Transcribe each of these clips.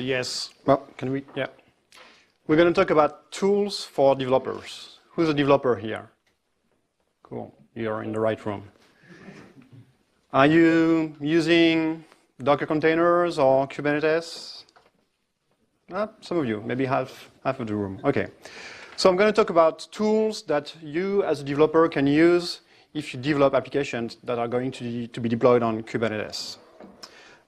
Yes. Well, can we? Yeah. We're going to talk about tools for developers. Who's a developer here? Cool. You're in the right room. Are you using Docker containers or Kubernetes? Some of you, maybe half of the room. Okay. So I'm going to talk about tools that you as a developer can use if you develop applications that are going to be deployed on Kubernetes.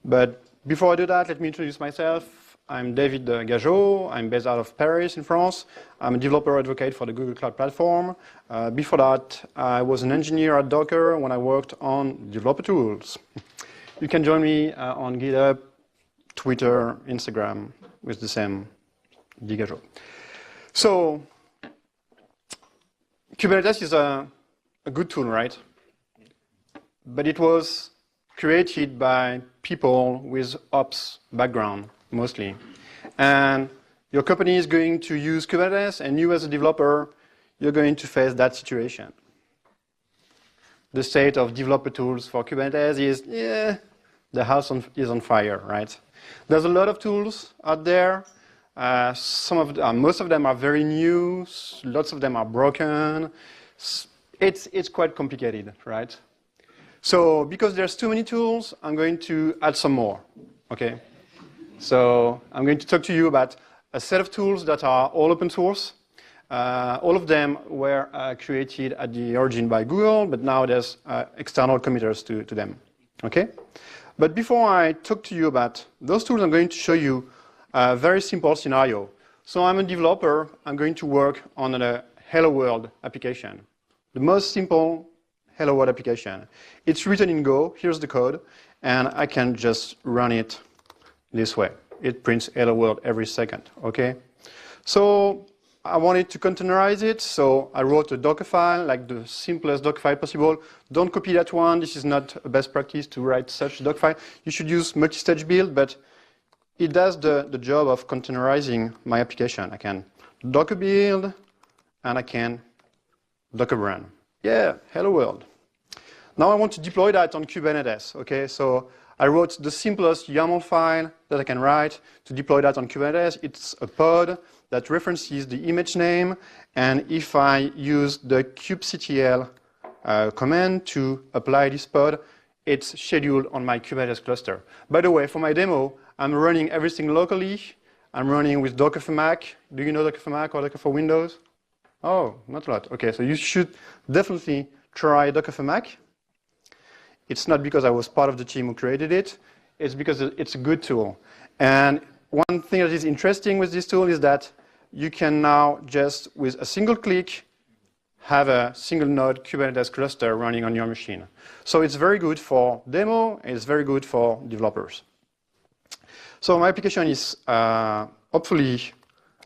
But before I do that, let me introduce myself. I'm David Gageot. I'm based out of Paris in France. I'm a developer advocate for the Google Cloud Platform. Before that, I was an engineer at Docker when I worked on developer tools. You can join me on GitHub, Twitter, Instagram with the same Gageot. So Kubernetes is a good tool, right? But it was created by people with ops background, mostly. And your company is going to use Kubernetes, and you as a developer, you're going to face that situation. The state of developer tools for Kubernetes is, the house is on fire, right? There's a lot of tools out there. Most of them are very new. Lots of them are broken. It's quite complicated, right? So because there's too many tools, I'm going to add some more, okay? So I'm going to talk to you about a set of tools that are all open source. All of them were created at the origin by Google, but now there's external committers to them, okay? But before I talk to you about those tools, I'm going to show you a very simple scenario. So I'm a developer. I'm going to work on a Hello World application. The most simple Hello World application. It's written in Go. Here's the code. And I can just run it this way. It prints Hello World every second, okay? So I wanted to containerize it, so I wrote a Docker file, like the simplest Docker file possible. Don't copy that one. This is not a best practice to write such a Docker file. You should use multi-stage build, but it does the job of containerizing my application. I can Docker build, and I can Docker run. Yeah, hello world. Now I want to deploy that on Kubernetes, okay? So I wrote the simplest YAML file that I can write to deploy that on Kubernetes. It's a pod that references the image name, and if I use the kubectl command to apply this pod, it's scheduled on my Kubernetes cluster. By the way, for my demo, I'm running everything locally. I'm running with Docker for Mac. Do you know Docker for Mac or Docker for Windows? Oh, not a lot. Okay, so you should definitely try Docker for Mac. It's not because I was part of the team who created it. It's because it's a good tool. And one thing that is interesting with this tool is that you can now just, with a single click, have a single node Kubernetes cluster running on your machine. So it's very good for demo, and it's very good for developers. So my application is hopefully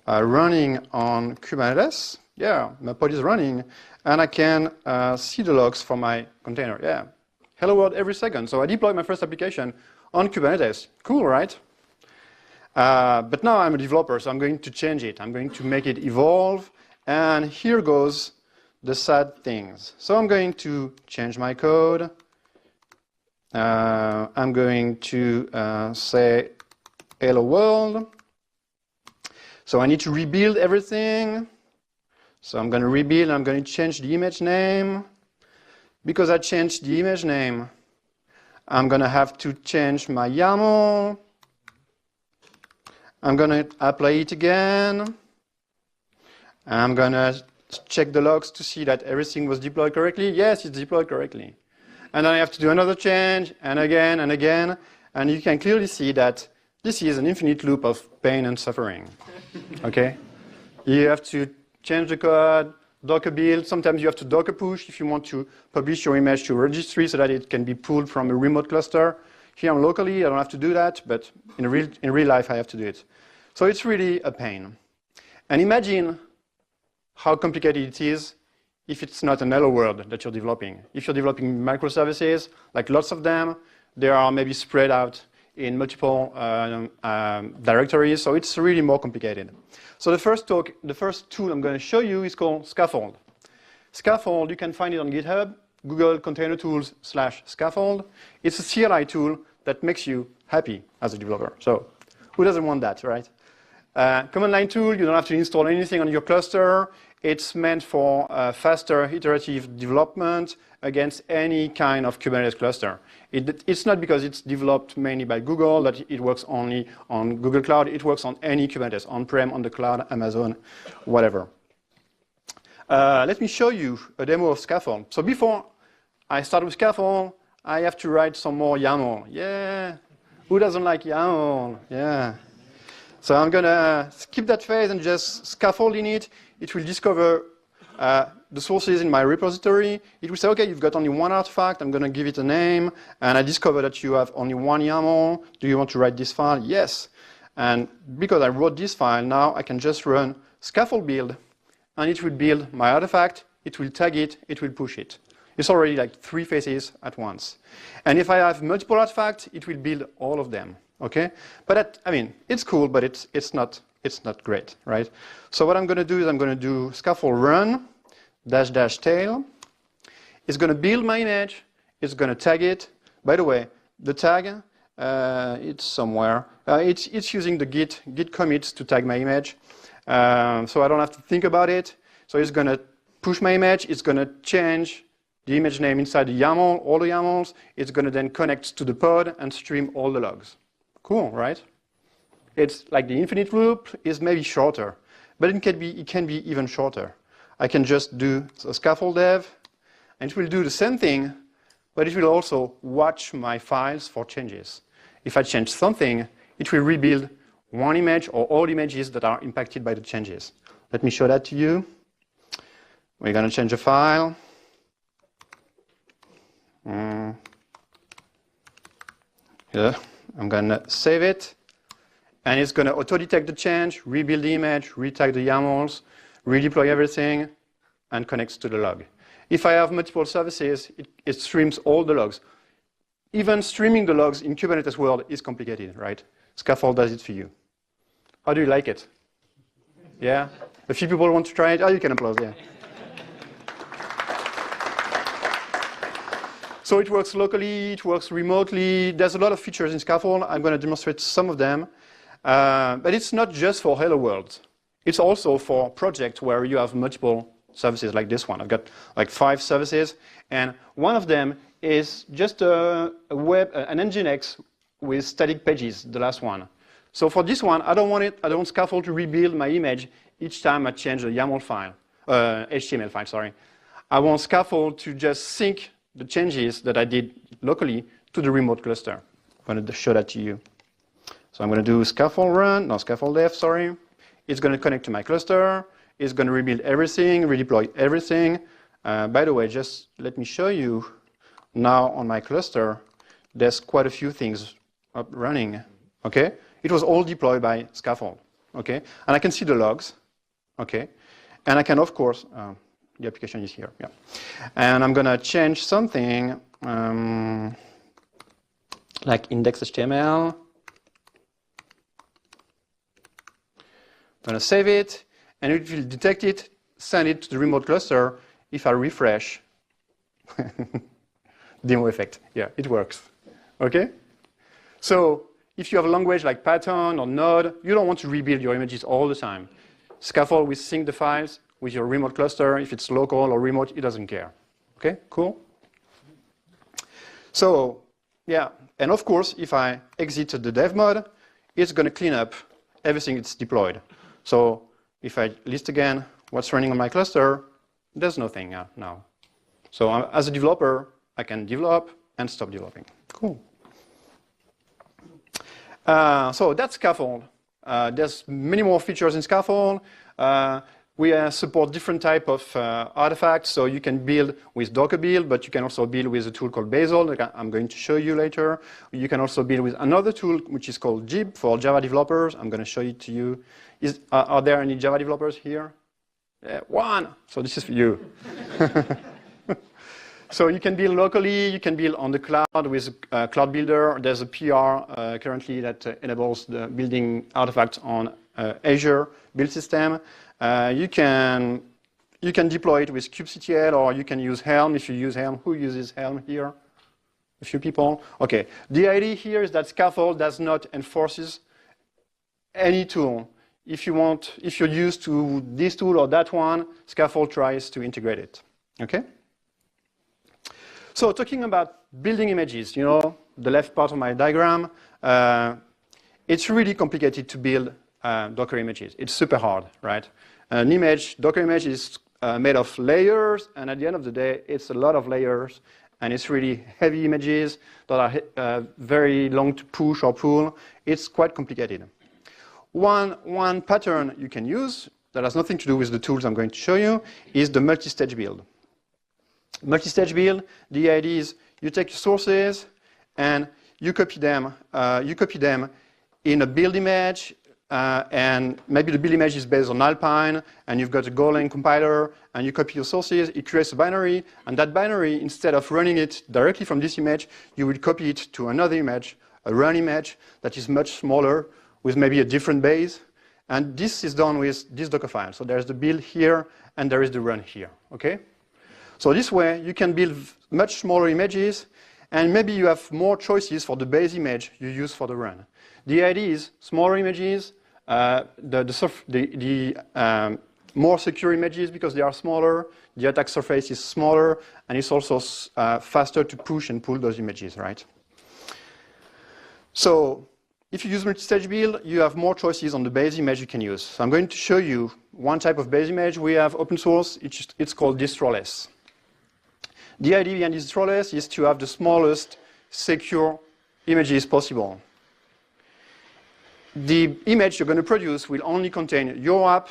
running on Kubernetes. Yeah, my pod is running, and I can see the logs from my container. Yeah, hello world every second. So I deployed my first application on Kubernetes. Cool, right? But now I'm a developer, so I'm going to change it. I'm going to make it evolve, and here goes the sad things. So I'm going to change my code. I'm going to say hello world. So I need to rebuild everything. So I'm going to rebuild, I'm going to change the image name. Because I changed the image name, I'm going to have to change my YAML. I'm going to apply it again. I'm going to check the logs to see that everything was deployed correctly. Yes, it's deployed correctly. And then I have to do another change, and again, and again. And you can clearly see that this is an infinite loop of pain and suffering. Okay? You have to change the code, Docker build. Sometimes you have to Docker push if you want to publish your image to a registry so that it can be pulled from a remote cluster. Here I'm locally, I don't have to do that, but in real life I have to do it. So it's really a pain. And imagine how complicated it is if it's not an hello world that you're developing. If you're developing microservices, like lots of them, they are maybe spread out in multiple directories, so it's really more complicated. So the first tool I'm going to show you is called Scaffold. Scaffold, you can find it on GitHub, Google Container Tools/Scaffold. It's a CLI tool that makes you happy as a developer. So Who doesn't want that, right? Command line tool, you don't have to install anything on your cluster. It's meant for faster iterative development against any kind of Kubernetes cluster. It's not because it's developed mainly by Google that it works only on Google Cloud. It works on any Kubernetes, on-prem, on the cloud, Amazon, whatever. Let me show you a demo of Scaffold. So before I start with Scaffold, I have to write some more YAML. Yeah, who doesn't like YAML? Yeah. So I'm gonna skip that phase and just scaffold in it. It will discover the sources in my repository. It will say, okay, you've got only one artifact. I'm gonna give it a name. And I discover that you have only one YAML. Do you want to write this file? Yes. And because I wrote this file, now I can just run scaffold build. And it will build my artifact. It will tag it. It will push it. It's already like 3 phases at once. And if I have multiple artifacts, it will build all of them. Okay, but I mean, it's cool, but it's not great, right? So what I'm going to do is I'm going to do scaffold run -- tail. It's going to build my image. It's going to tag it. By the way, the tag it's somewhere. It's using the git commits to tag my image, so I don't have to think about it. So it's going to push my image. It's going to change the image name inside the YAML, all the YAMLs. It's going to then connect to the pod and stream all the logs. Cool, right? It's like the infinite loop is maybe shorter, but it can be even shorter. I can just do a scaffold dev, and it will do the same thing, but it will also watch my files for changes. If I change something, it will rebuild one image or all images that are impacted by the changes. Let me show that to you. We're going to change a file. Yeah. I'm going to save it, and it's going to auto-detect the change, rebuild the image, retag the YAMLs, redeploy everything, and connects to the log. If I have multiple services, it streams all the logs. Even streaming the logs in Kubernetes world is complicated, right? Scaffold does it for you. How do you like it? Yeah? A few people want to try it? Oh, you can applaud, yeah. So it works locally, it works remotely. There's a lot of features in Scaffold. I'm going to demonstrate some of them. But it's not just for Hello World. It's also for projects where you have multiple services like this one. I've got like 5 services, and one of them is just an Nginx with static pages, the last one. So for this one, I don't want Scaffold to rebuild my image each time I change the YAML file, HTML file, sorry. I want Scaffold to just sync the changes that I did locally to the remote cluster. I'm going to show that to you. So I'm going to do scaffold dev, sorry. It's going to connect to my cluster. It's going to rebuild everything, redeploy everything. By the way, just let me show you now on my cluster, there's quite a few things up running, okay? It was all deployed by Scaffold, okay? And I can see the logs, okay? And I can, of course, the application is here, yeah. And I'm going to change something like index.html. I'm going to save it, and it will detect it, send it to the remote cluster. If I refresh, demo effect, yeah, it works, okay? So if you have a language like Python or Node, you don't want to rebuild your images all the time. Scaffold will sync the files with your remote cluster. If it's local or remote, it doesn't care. Okay, cool? So, yeah, and of course, if I exit the dev mode, it's going to clean up everything that's deployed. So if I list again what's running on my cluster, there's nothing now. So as a developer, I can develop and stop developing. Cool. So that's Scaffold. There's many more features in Scaffold. We support different type of artifacts, so you can build with Docker build, but you can also build with a tool called Basil, that I'm going to show you later. You can also build with another tool, which is called Jib for Java developers. I'm going to show it to you. Are there any Java developers here? One. So this is for you. So you can build locally, you can build on the cloud with Cloud Builder. There's a PR currently that enables the building artifacts on Azure build system. You can deploy it with kubectl, or you can use Helm if you use Helm. Who uses Helm here? A few people. Okay. The idea here is that Scaffold does not enforce any tool. If you're used to this tool or that one, Scaffold tries to integrate it. Okay? So talking about building images, you know, the left part of my diagram, it's really complicated to build Docker images. It's super hard, right? An image, Docker image is made of layers, and at the end of the day, it's a lot of layers, and it's really heavy images that are very long to push or pull. It's quite complicated. One pattern you can use that has nothing to do with the tools I'm going to show you is the multi-stage build. Multi-stage build, the idea is you take your sources and you copy them in a build image, and maybe the build image is based on Alpine, and you've got a Golang compiler, and you copy your sources, it creates a binary, and that binary, instead of running it directly from this image, you will copy it to another image, a run image that is much smaller, with maybe a different base, and this is done with this Docker file. So there's the build here, and there is the run here, okay? So this way, you can build much smaller images, and maybe you have more choices for the base image you use for the run. The idea is smaller images, more secure images because they are smaller, the attack surface is smaller, and it's also faster to push and pull those images, right? So if you use multi-stage build, you have more choices on the base image you can use. So I'm going to show you one type of base image. We have open source, it's called distroless. The idea behind distroless is to have the smallest secure images possible. The image you're going to produce will only contain your app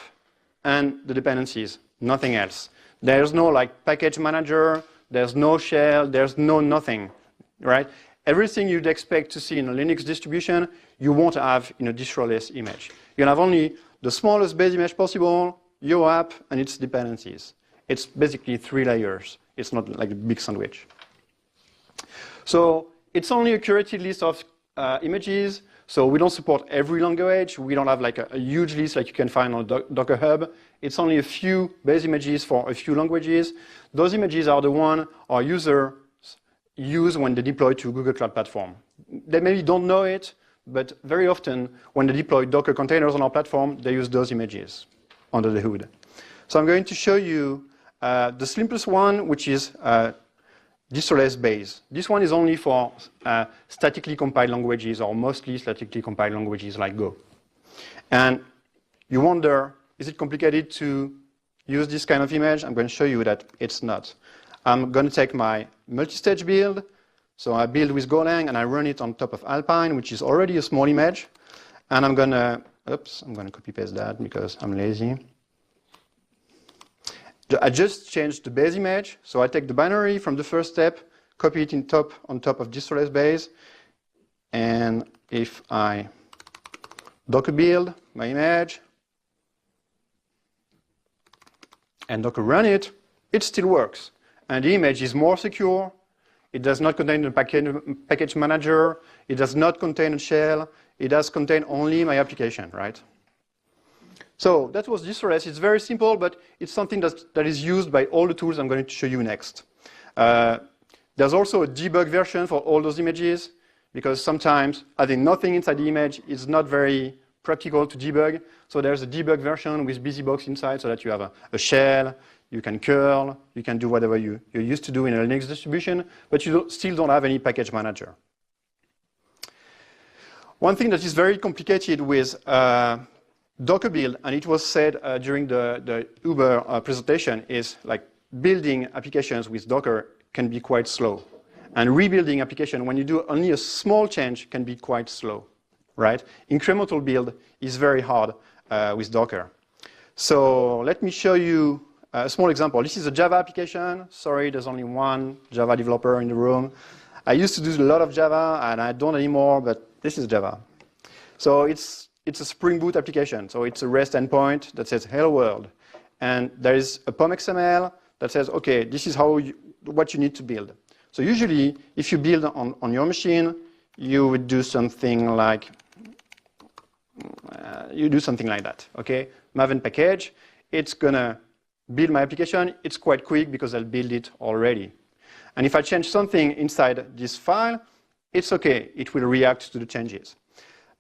and the dependencies, nothing else. There's no like package manager, there's no shell, there's no nothing, right? Everything you'd expect to see in a Linux distribution, you won't have in a distroless image. You'll have only the smallest base image possible, your app, and its dependencies. It's basically 3 layers. It's not like a big sandwich. So it's only a curated list of images. So we don't support every language. We don't have like a huge list like you can find on Docker Hub. It's only a few base images for a few languages. Those images are the one our users use when they deploy to Google Cloud Platform. They maybe don't know it, but very often when they deploy Docker containers on our platform, they use those images under the hood. So I'm going to show you the simplest one, which is distroless base. This one is only for statically compiled languages, or mostly statically compiled languages like Go. And you wonder, is it complicated to use this kind of image? I'm going to show you that it's not. I'm going to take my multi-stage build. So I build with Golang, and I run it on top of Alpine, which is already a small image. And I'm going to copy-paste that because I'm lazy. I just changed the base image, so I take the binary from the first step, copy it on top of distroless base, and if I Docker build my image and Docker run it, it still works. And the image is more secure, it does not contain a package manager, it does not contain a shell, it does contain only my application, right? So that was distroless. It's very simple, but it's something that is used by all the tools I'm going to show you next. There's also a debug version for all those images, because sometimes having nothing inside the image is not very practical to debug. So there's a debug version with BusyBox inside so that you have a shell, you can curl, you can do whatever you're used to do in a Linux distribution, but you still don't have any package manager. One thing that is very complicated with Docker build, and it was said during the Uber presentation, is like building applications with Docker can be quite slow. And rebuilding application, when you do only a small change, can be quite slow, right? Incremental build is very hard with Docker. So let me show you a small example. This is a Java application. Sorry, there's only one Java developer in the room. I used to do a lot of Java, and I don't anymore, but this is Java. So it's a Spring Boot application. So it's a REST endpoint that says, hello world. And there is a POM XML that says, OK, this is what you need to build. So usually, if you build on your machine, you would do something like, that, OK? Maven package, it's going to build my application. It's quite quick because I'll build it already. And if I change something inside this file, it's OK. It will react to the changes.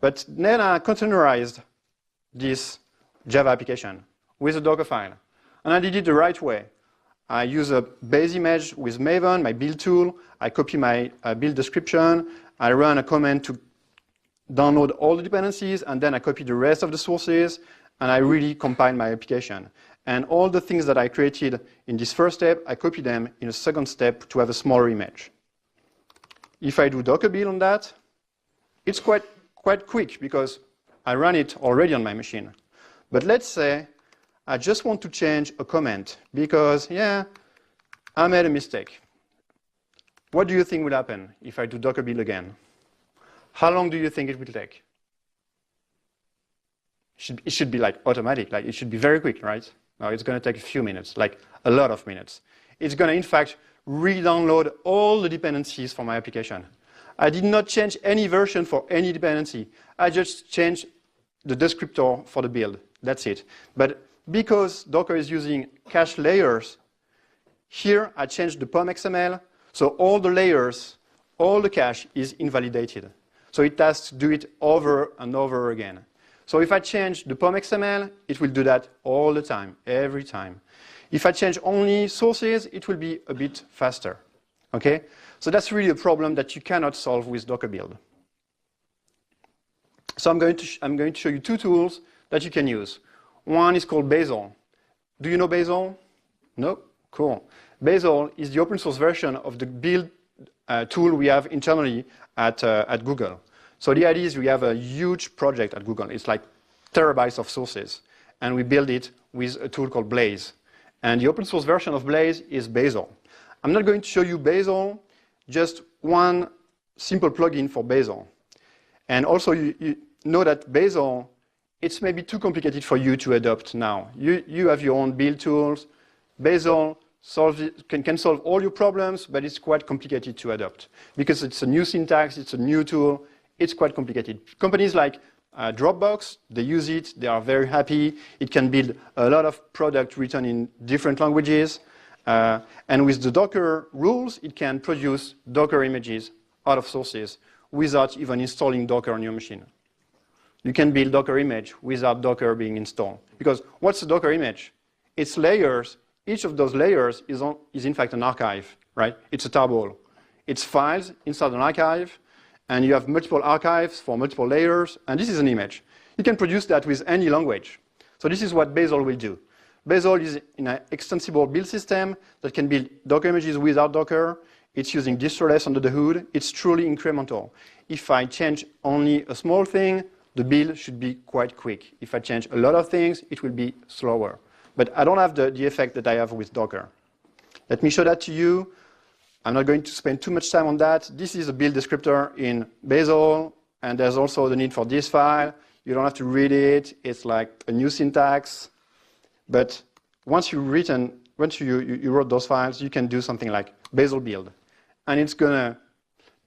But then I containerized this Java application with a Docker file. And I did it the right way. I use a base image with Maven, my build tool. I copy my build description. I run a command to download all the dependencies, and then I copy the rest of the sources, and I really compile my application. And all the things that I created in this first step, I copy them in a second step to have a smaller image. If I do Docker build on that, it's quite quick because I run it already on my machine. But let's say I just want to change a comment because, yeah, I made a mistake. What do you think will happen if I do Docker build again? How long do you think it will take? It should be like automatic, like it should be very quick, right? No, it's going to take a few minutes, like a lot of minutes. It's going to, in fact, re-download all the dependencies for my application. I did not change any version for any dependency. I just changed the descriptor for the build. That's it. But because Docker is using cache layers, here I changed the POM XML, so all the layers, all the cache is invalidated. So it has to do it over and over again. So if I change the POM XML, it will do that all the time, every time. If I change only sources, it will be a bit faster. Okay? So that's really a problem that you cannot solve with Docker build. So I'm going to show you two tools that you can use. One is called Basil. Do you know Basil? No? Cool. Basil is the open source version of the build tool we have internally at Google. So the idea is we have a huge project at Google. It's like terabytes of sources. And we build it with a tool called Blaze. And the open source version of Blaze is Basil. I'm not going to show you Basil, just one simple plugin for Basil. And also you know that Basil, it's maybe too complicated for you to adopt now. You have your own build tools. Basil can solve all your problems, but it's quite complicated to adopt. Because it's a new syntax, it's a new tool, it's quite complicated. Companies like Dropbox, they use it, they are very happy. It can build a lot of product written in different languages. And with the Docker rules, it can produce Docker images out of sources without even installing Docker on your machine. You can build Docker image without Docker being installed. Because what's a Docker image? It's layers. Each of those layers is in fact an archive, right? It's a tarball. It's files inside an archive, and you have multiple archives for multiple layers, and this is an image. You can produce that with any language. So this is what Basil will do. Basil is an extensible build system that can build Docker images without Docker. It's using distroless under the hood. It's truly incremental. If I change only a small thing, the build should be quite quick. If I change a lot of things, it will be slower. But I don't have the effect that I have with Docker. Let me show that to you. I'm not going to spend too much time on that. This is a build descriptor in Basil, and there's also the need for this file. You don't have to read it. It's like a new syntax. But once you wrote those files, you can do something like Basil build. And it's going to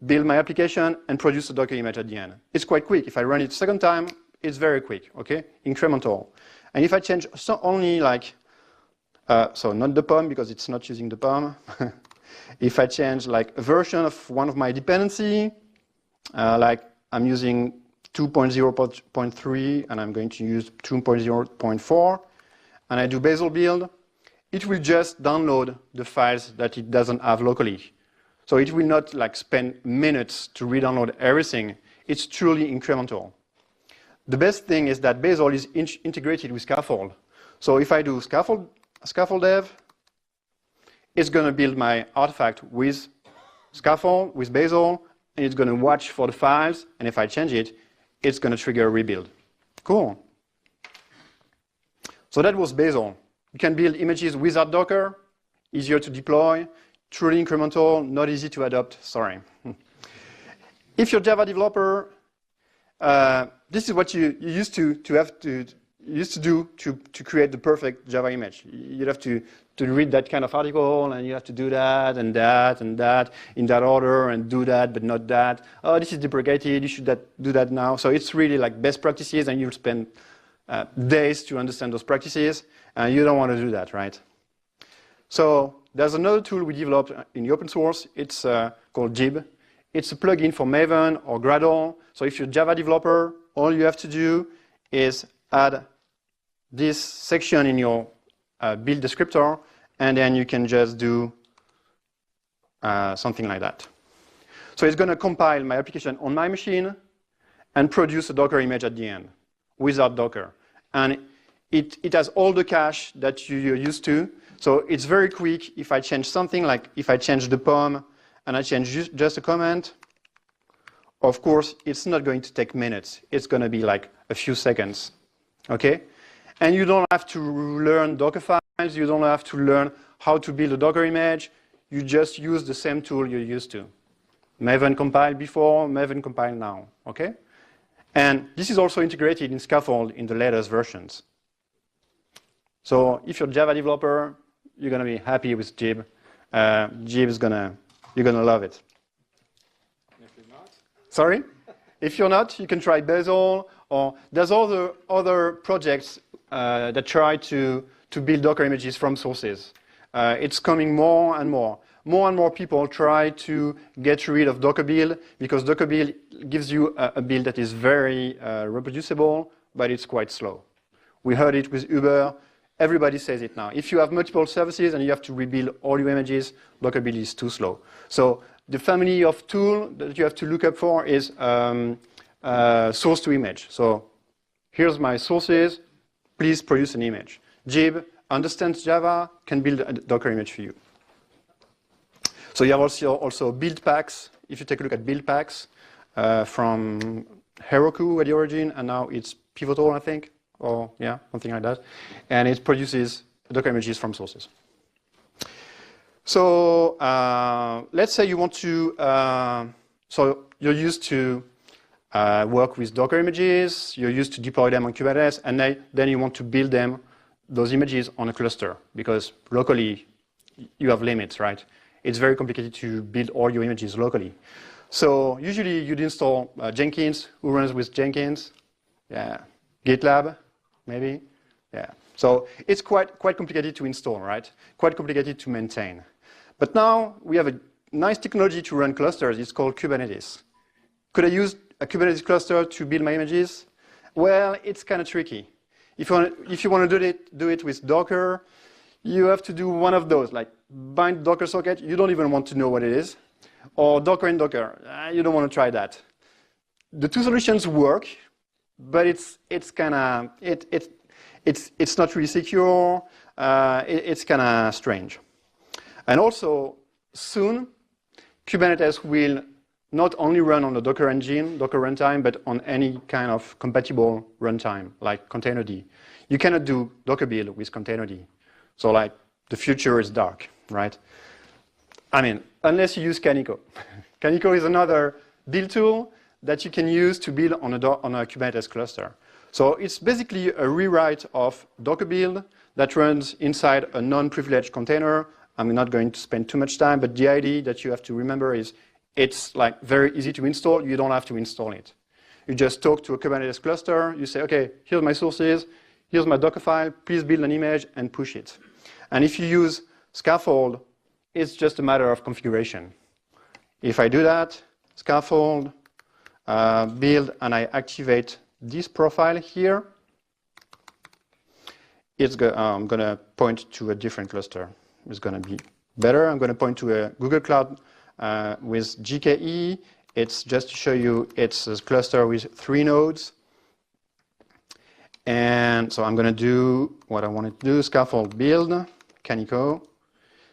build my application and produce a Docker image at the end. It's quite quick. If I run it a second time, it's very quick, okay? Incremental. And if I change only like, so not the POM because it's not using the POM. If I change like a version of one of my dependency, like I'm using 2.0.3 and I'm going to use 2.0.4, and I do Basil build, it will just download the files that it doesn't have locally. So it will not like spend minutes to re-download everything. It's truly incremental. The best thing is that Basil is integrated with Scaffold. So if I do Scaffold dev, it's going to build my artifact with Scaffold, with Basil, and it's going to watch for the files, and if I change it, it's going to trigger a rebuild. Cool. So that was Basil. You can build images without Docker, easier to deploy, truly incremental, not easy to adopt, sorry. If you're a Java developer, this is what you used to do to create the perfect Java image. You'd have to read that kind of article, and you have to do that and that and that in that order, and do that but not that. Oh, this is deprecated, you should do that now. So it's really like best practices, and you'll spend days to understand those practices, and you don't want to do that, right? So there's another tool we developed in the open source. It's called Jib. It's a plugin for Maven or Gradle. So if you're a Java developer, all you have to do is add this section in your build descriptor, and then you can just do something like that. So it's going to compile my application on my machine and produce a Docker image at the end without Docker. And it has all the cache that you're used to. So it's very quick. If I change something, like if I change the POM and I change just a comment, of course, it's not going to take minutes. It's going to be like a few seconds. Okay? And you don't have to learn Docker files. You don't have to learn how to build a Docker image. You just use the same tool you're used to. Maven compiled before, Maven compiled now. Okay? And this is also integrated in Scaffold in the latest versions. So if you're a Java developer, you're going to be happy with Jib. Jib is you're going to love it. If you're not? Sorry? If you're not, you can try Basil, or there's other projects that try to build Docker images from sources. It's coming more and more. More and more people try to get rid of Docker build because Docker build gives you a build that is very reproducible, but it's quite slow. We heard it with Uber. Everybody says it now. If you have multiple services and you have to rebuild all your images, Docker build is too slow. So the family of tools that you have to look up for is source to image. So here's my sources. Please produce an image. Jib understands Java, can build a Docker image for you. So you have also build packs. If you take a look at build packs from Heroku at the origin, and now it's Pivotal, I think, or yeah, something like that. And it produces Docker images from sources. So let's say you want to, so you're used to work with Docker images, you're used to deploy them on Kubernetes, and then you want to build them, those images on a cluster, because locally you have limits, right? It's very complicated to build all your images locally. So usually you'd install Jenkins. Who runs with Jenkins? Yeah. GitLab, maybe? Yeah. So it's quite complicated to install, right? Quite complicated to maintain. But now we have a nice technology to run clusters. It's called Kubernetes. Could I use a Kubernetes cluster to build my images? Well, it's kind of tricky. If you want to do it with Docker, you have to do one of those, like bind Docker socket. You don't even want to know what it is. Or Docker in Docker. You don't want to try that. The two solutions work, but it's kind of it's not really secure. It's kind of strange. And also, soon, Kubernetes will not only run on the Docker engine, Docker runtime, but on any kind of compatible runtime, like Containerd. You cannot do Docker build with Containerd. So like, the future is dark, right? I mean, unless you use Canico. Canico is another build tool that you can use to build on a Kubernetes cluster. So it's basically a rewrite of Docker build that runs inside a non-privileged container. I'm not going to spend too much time, but the idea that you have to remember is it's like very easy to install. You don't have to install it. You just talk to a Kubernetes cluster. You say, okay, here's my sources. Here's my Docker file. Please build an image and push it. And if you use Scaffold, it's just a matter of configuration. If I do that, Scaffold, build, and I activate this profile here, I'm going to point to a different cluster. It's going to be better. I'm going to point to a Google Cloud with GKE. It's just to show you it's a cluster with 3 nodes. And so I'm going to do what I want to do, Scaffold build, Canico.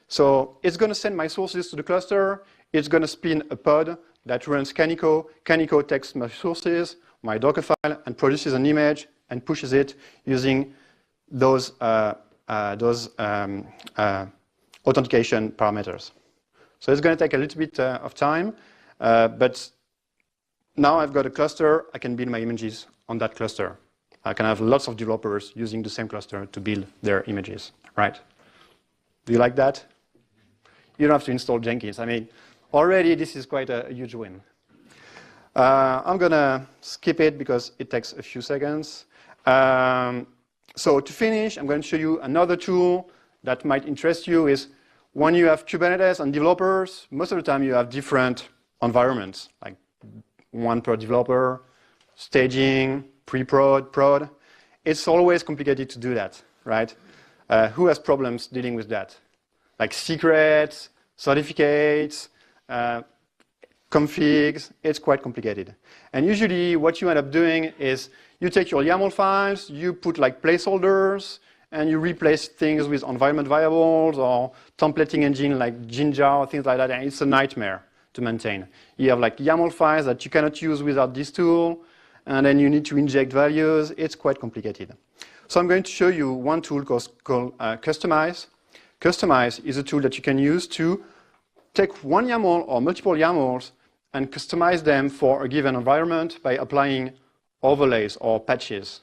So it's going to send my sources to the cluster. It's going to spin a pod that runs Canico. Canico takes my sources, my Docker file, and produces an image and pushes it using those authentication parameters. So it's going to take a little bit of time, but now I've got a cluster. I can build my images on that cluster. I can have lots of developers using the same cluster to build their images, right? Do you like that? You don't have to install Jenkins. I mean, already this is quite a huge win. I'm going to skip it because it takes a few seconds. So to finish, I'm going to show you another tool that might interest you is when you have Kubernetes and developers, most of the time you have different environments, like one per developer, staging, pre-prod, prod. it's always complicated to do that, right? Who has problems dealing with that? Like secrets, certificates, configs, it's quite complicated. And usually what you end up doing is you take your YAML files, you put like placeholders, and you replace things with environment variables or templating engine like Jinja or things like that, and it's a nightmare to maintain. You have like YAML files that you cannot use without this tool, and then you need to inject values. It's quite complicated. So I'm going to show you one tool called Customize. Customize is a tool that you can use to take one YAML or multiple YAMLs and customize them for a given environment by applying overlays or patches.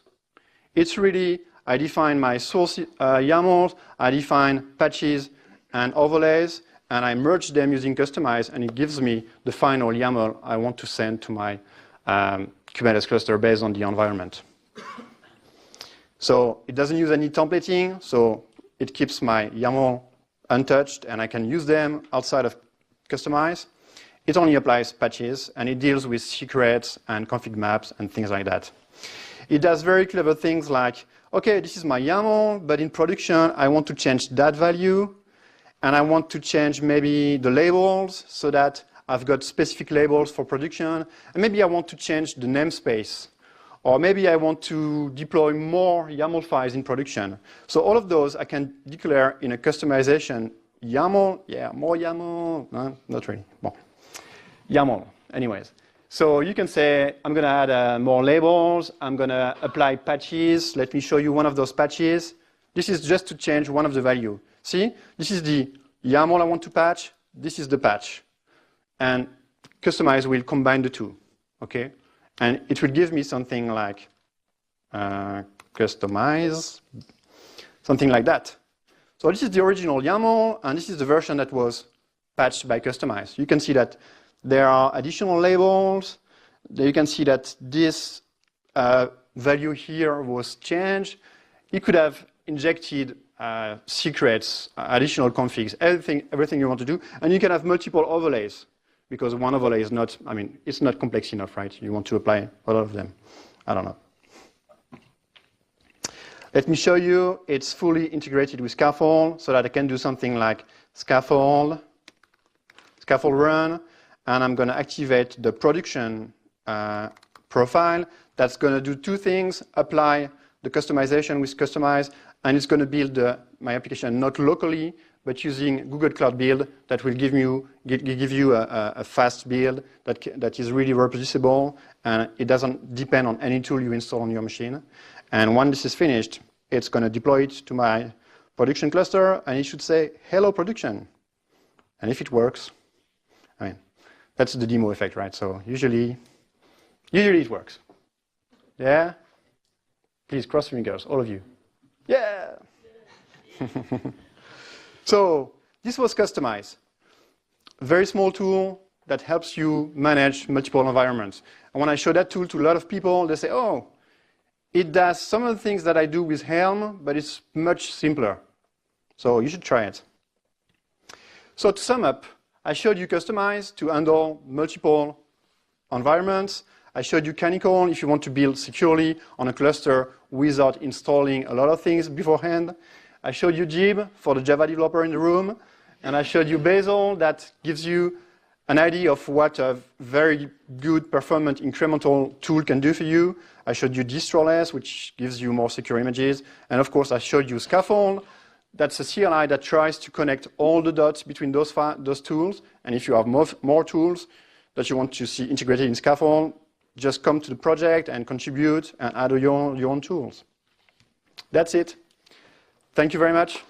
It's really, I define my source YAMLs, I define patches and overlays, and I merge them using Customize, and it gives me the final YAML I want to send to my Kubernetes cluster based on the environment. So it doesn't use any templating, so it keeps my YAML untouched, and I can use them outside of Customize. It only applies patches, and it deals with secrets and config maps and things like that. It does very clever things like, okay, this is my YAML, but in production, I want to change that value, and I want to change maybe the labels so that I've got specific labels for production, and maybe I want to change the namespace, or maybe I want to deploy more YAML files in production. So all of those I can declare in a customization YAML. Yeah, more YAML. No, not really. Bon. YAML, anyways. So you can say, I'm going to add more labels. I'm going to apply patches. Let me show you one of those patches. This is just to change one of the value. See, this is the YAML I want to patch. This is the patch. And Customize will combine the two, okay? And it will give me something like Customize, something like that. So this is the original YAML, and this is the version that was patched by Customize. You can see that there are additional labels. You can see that this value here was changed. You could have injected secrets, additional configs, everything you want to do, and you can have multiple overlays, because one overlay is not, I mean, it's not complex enough, right? You want to apply a lot of them. I don't know. Let me show you, it's fully integrated with Scaffold, so that I can do something like Scaffold run, and I'm going to activate the production profile. That's going to do two things: apply the customization with Customize, and it's going to build my application not locally, but using Google Cloud Build that will give you a fast build that is really reproducible, and it doesn't depend on any tool you install on your machine. And when this is finished, it's going to deploy it to my production cluster, and it should say, hello, production. And if it works, I mean, that's the demo effect, right? So usually it works. Yeah? Please cross fingers, all of you. Yeah! So this was Customize. A very small tool that helps you manage multiple environments. And when I show that tool to a lot of people, they say, oh, it does some of the things that I do with Helm, but it's much simpler. So you should try it. So to sum up, I showed you Customize to handle multiple environments. I showed you Canonical if you want to build securely on a cluster without installing a lot of things beforehand. I showed you Jib for the Java developer in the room. And I showed you Basil that gives you an idea of what a very good performant incremental tool can do for you. I showed you Distroless, which gives you more secure images. And of course, I showed you Scaffold. That's a CLI that tries to connect all the dots between those tools. And if you have more tools that you want to see integrated in Scaffold, just come to the project and contribute and add your own tools. That's it. Thank you very much.